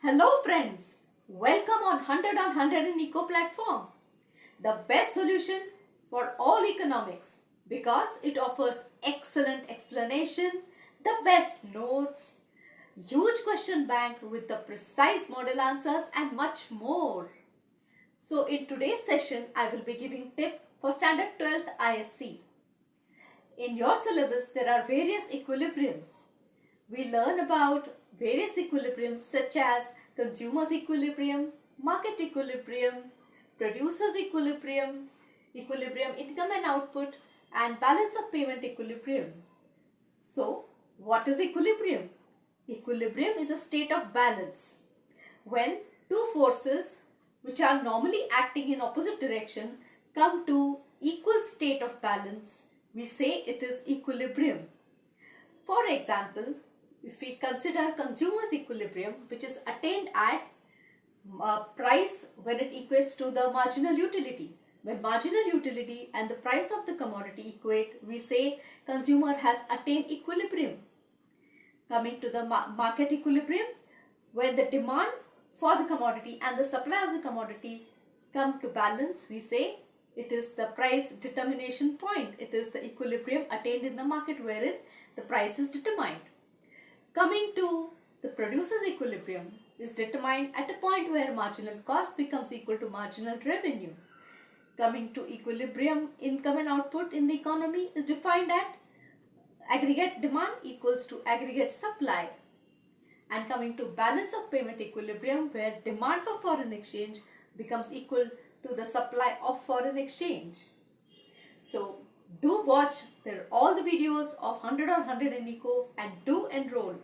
Hello friends, welcome on 100 on 100 in Eco platform, the best solution for all economics because it offers excellent explanation, the best notes, huge question bank with the precise model answers and much more. So in today's session, I will be giving tip for standard 12th ISC. In your syllabus, there are various equilibriums. We learn about various equilibriums such as consumers equilibrium, market equilibrium, producers equilibrium, equilibrium income and output, and balance of payment equilibrium. So, what is equilibrium? Equilibrium is a state of balance. When two forces which are normally acting in opposite direction come to equal state of balance, we say it is equilibrium. For example, if we consider consumers equilibrium, which is attained at price when it equates to the marginal utility. When marginal utility and the price of the commodity equate, we say consumer has attained equilibrium. Coming to the market equilibrium, when the demand for the commodity and the supply of the commodity come to balance, we say it is the price determination point. It is the equilibrium attained in the market wherein the price is determined. Coming to the producer's equilibrium is determined at a point where marginal cost becomes equal to marginal revenue. Coming to equilibrium, income and output in the economy is defined at aggregate demand equals to aggregate supply. And coming to balance of payment equilibrium, where demand for foreign exchange becomes equal to the supply of foreign exchange. So do watch all the videos of 100 on 100 in Eco and do enroll.